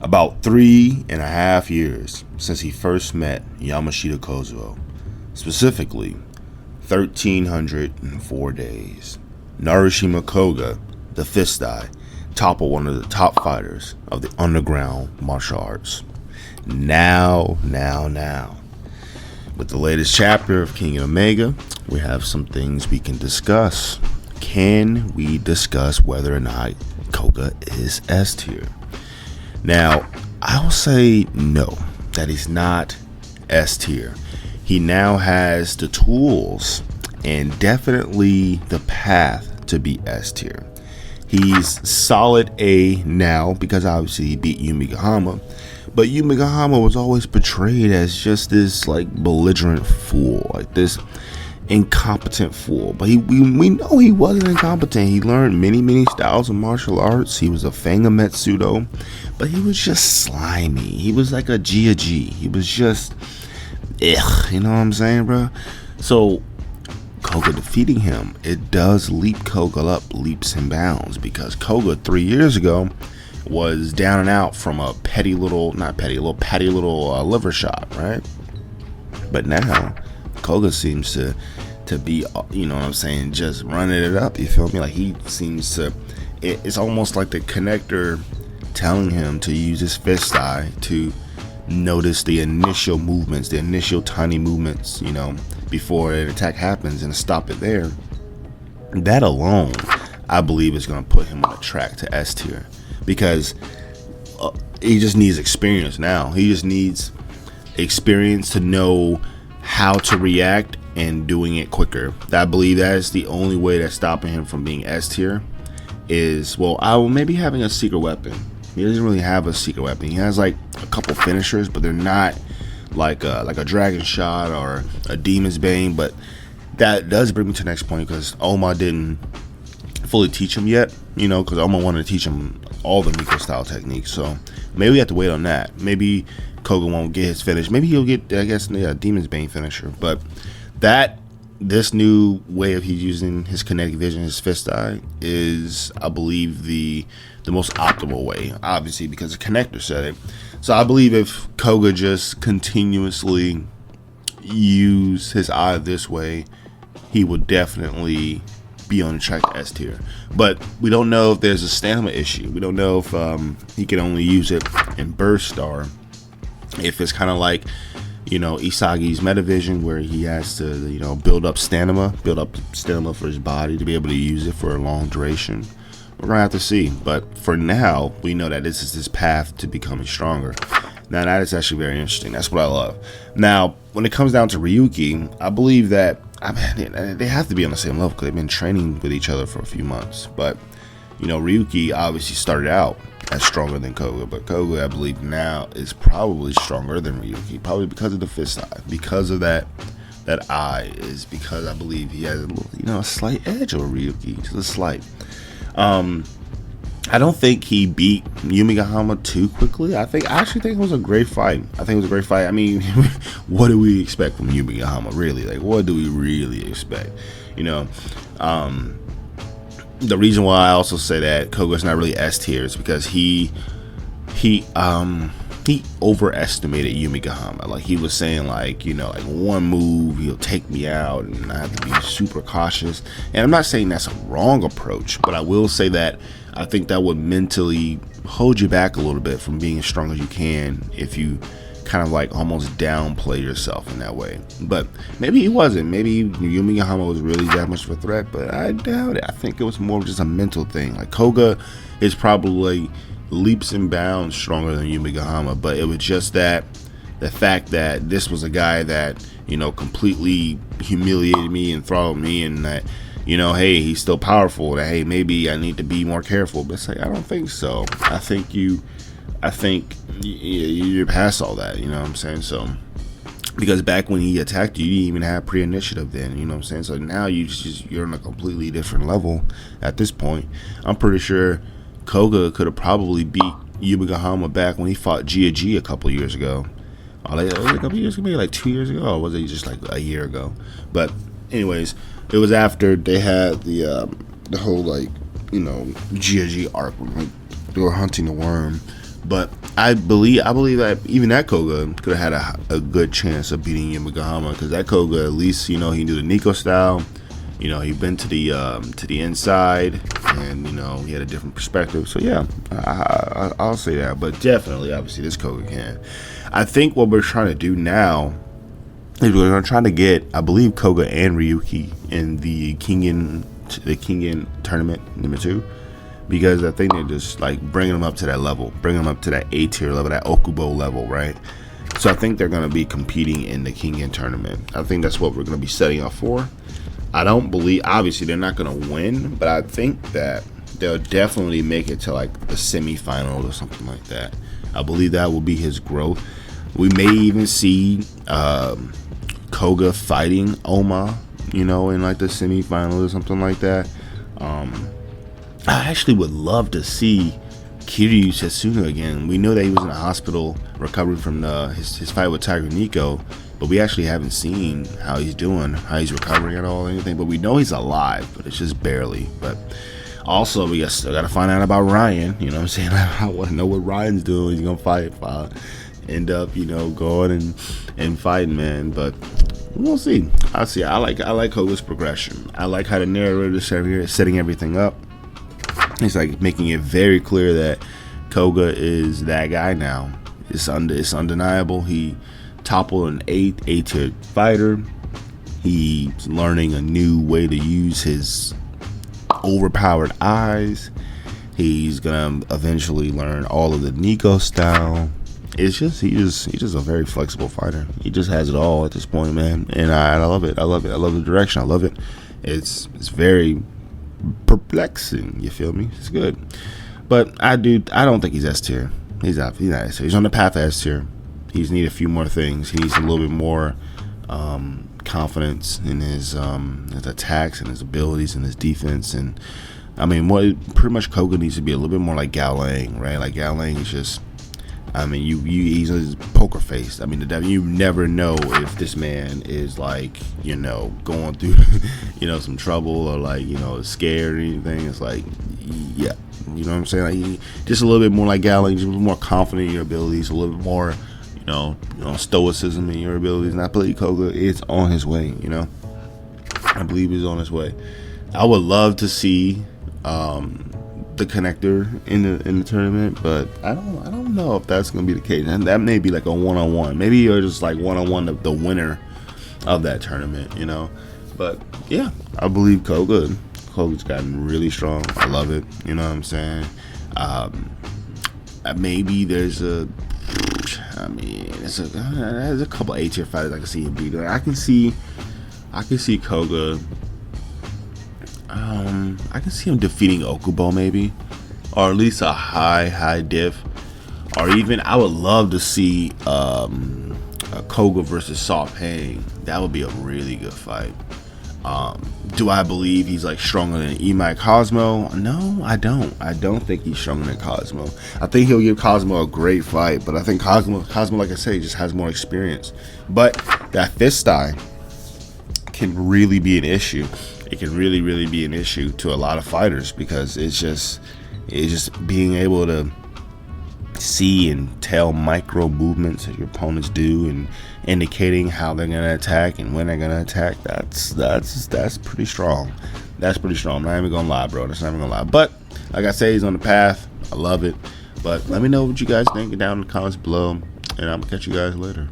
About 3.5 years since he first met Yamashita Kozuo, specifically 1,304 days. Narashima Koga, the Fist Eye, toppled one of the top fighters of the underground martial arts. Now. With the latest chapter of Kengan Omega, we have some things we can discuss. Can we discuss whether or not Koga is S tier? Now, I'll say no, that he's not S tier. He now has the tools and definitely the path to be S tier. He's solid A now because obviously he beat Yumigahama, but Yumigahama was always portrayed as just this like belligerent fool, like this incompetent fool. But we know he wasn't incompetent. He learned many styles of martial arts. He was a fan of Metsudo, but he was just slimy. He was like a G. He was just ugh, you know what I'm saying, bro? So Koga defeating him, it does leap Koga up leaps and bounds, because Koga 3 years ago was down and out from a patty little liver shot, right? But now Koga seems to be, you know what I'm saying, just running it up, you feel me? Like he seems to, it's almost like the connector telling him to use his fist eye to notice the initial movements, the initial tiny movements, you know, before an attack happens, and stop it there. That alone, I believe, is going to put him on a track to S tier, because he just needs experience now. He just needs experience to know how to react and doing it quicker. I believe that is the only way that's stopping him from being S tier. Is, well, I will maybe having a secret weapon. He doesn't really have a secret weapon. He has like a couple finishers, but they're not like a dragon shot or a demon's bane. But that does bring me to the next point, because Oma didn't fully teach him yet, you know, because Oma wanted to teach him all the Miko style techniques. So maybe we have to wait on that. Maybe Koga won't get his finish. Maybe he'll get, I guess, the demon's bane finisher. But this new way of he's using his kinetic vision, his fist eye, is, I believe, the most optimal way, obviously, because the connector said it. So I believe if Koga just continuously use his eye this way, he would definitely be on the track to S tier. But we don't know if there's a stamina issue. We don't know if he can only use it in burst, or if it's kind of like, you know, Isagi's Metavision, where he has to, you know, build up stamina for his body to be able to use it for a long duration. We're gonna have to see. But for now, we know that this is his path to becoming stronger. Now that is actually very interesting. That's what I love. Now, when it comes down to Ryuki, I believe that, I mean, they have to be on the same level because they've been training with each other for a few months. But, you know, Ryuki obviously started out as stronger than Koga, but Koga, I believe, now is probably stronger than Ryuki, probably because of the fist eye, because of that eye, is because I believe he has a little, you know, a slight edge over Ryuki, just a slight. I don't think he beat Yumigahama too quickly. I actually think it was a great fight. I mean, what do we expect from Yumigahama, really? Like, what do we really expect? You know, the reason why I also say that Koga's not really S tier is because he overestimated Yumigahama. Like, he was saying, like, you know, like, one move he'll take me out and I have to be super cautious. And I'm not saying that's a wrong approach, but I will say that I think that would mentally hold you back a little bit from being as strong as you can if you kind of like almost downplay yourself in that way. But maybe he wasn't. Maybe Yumigahama was really that much of a threat, but I doubt it. I think it was more of just a mental thing. Like, Koga is probably leaps and bounds stronger than Yumigahama, but it was just that the fact that this was a guy that, you know, completely humiliated me and throttled me, and that, you know, hey, he's still powerful, that, hey, maybe I need to be more careful. But it's like, I don't think so. I think you're past all that, you know what I'm saying? So, because back when he attacked you, you didn't even have pre-initiative then, you know what I'm saying? So now you're on a completely different level at this point. I'm pretty sure Koga could have probably beat Yumigahama back when he fought Gia a couple years ago. Was it a couple years ago? Maybe like 2 years ago? Or was it just like a year ago? But anyways, it was after they had the whole, like, you know, Gia arc, like they were hunting the worm. But I believe that even that Koga could have had a good chance of beating Yumigahama, because that Koga, at least, you know, he knew the Nico style. You know, he'd been to the inside, and, you know, he had a different perspective. So yeah, I'll say that. But definitely, obviously, this Koga can. I think what we're trying to do now is we're trying to get, I believe, Koga and Ryuki in the Kengan tournament number 2. Because I think they're just like bringing them up to that level, bringing them up to that A tier level, that Okubo level, right? So I think they're going to be competing in the Kengan tournament. I think that's what we're going to be setting up for. I don't believe, obviously, they're not going to win, but I think that they'll definitely make it to like the semifinals or something like that. I believe that will be his growth. We may even see Koga fighting Oma, you know, in like the semifinals or something like that. I actually would love to see Kiryu Setsuna again. We know that he was in the hospital recovering from his fight with Tiger Nico, but we actually haven't seen how he's doing, how he's recovering at all, anything. But we know he's alive, but it's just barely. But also, we still got to find out about Ryan. You know what I'm saying? I want to know what Ryan's doing. He's going to fight, end up, you know, going and fighting, man. But we'll see. I'll see. I like Koga's progression. I like how the narrator is setting everything up. It's like making it very clear that Koga is that guy now. It's undeniable. He toppled an A-tier fighter. He's learning a new way to use his overpowered eyes. He's gonna eventually learn all of the Nico style. It's just he's just a very flexible fighter. He just has it all at this point, man. And I love it. I love it. I love the direction. I love it. It's very perplexing, you feel me? It's good. But I don't think he's S tier. He's not S tier. He's on the path to S tier. He's need a few more things. He needs a little bit more confidence in his attacks and his abilities and his defense. And I mean, pretty much Koga needs to be a little bit more like Gao Lang, right? Like Gao Lang is just, I mean, he's poker face. I mean, you never know if this man is like, you know, going through, you know, some trouble, or like, you know, scared or anything. It's like, yeah, you know what I'm saying? Like, just a little bit more like Gallagher, just a little more confident in your abilities, a little bit more, you know, stoicism in your abilities. And I believe Koga is on his way. You know, I believe he's on his way. I would love to see the connector in the tournament, but I don't know if that's gonna be the case. And that may be like a one-on-one. Maybe you're just like one-on-one the winner of that tournament, you know. But yeah, I believe Koga's gotten really strong. I love it. You know what I'm saying? Maybe there's a couple A-tier fighters I can see him beat. I can see Koga. I can see him defeating Okubo, maybe, or at least a high diff, or even I would love to see a Koga versus Saw Pang. That would be a really good fight. Do I believe he's like stronger than Imai Cosmo? No, I don't. I don't think he's stronger than Cosmo. I think he'll give Cosmo a great fight, but I think Cosmo, like I said, just has more experience. But that fist style can really be an issue. It can really be an issue to a lot of fighters, because it's just being able to see and tell micro movements that your opponents do, and indicating how they're gonna attack and when they're gonna attack. That's pretty strong. That's pretty strong. I'm not even gonna lie, bro. That's not even gonna lie. But like I say, he's on the path. I love it. But let me know what you guys think down in the comments below, and I'm gonna catch you guys later.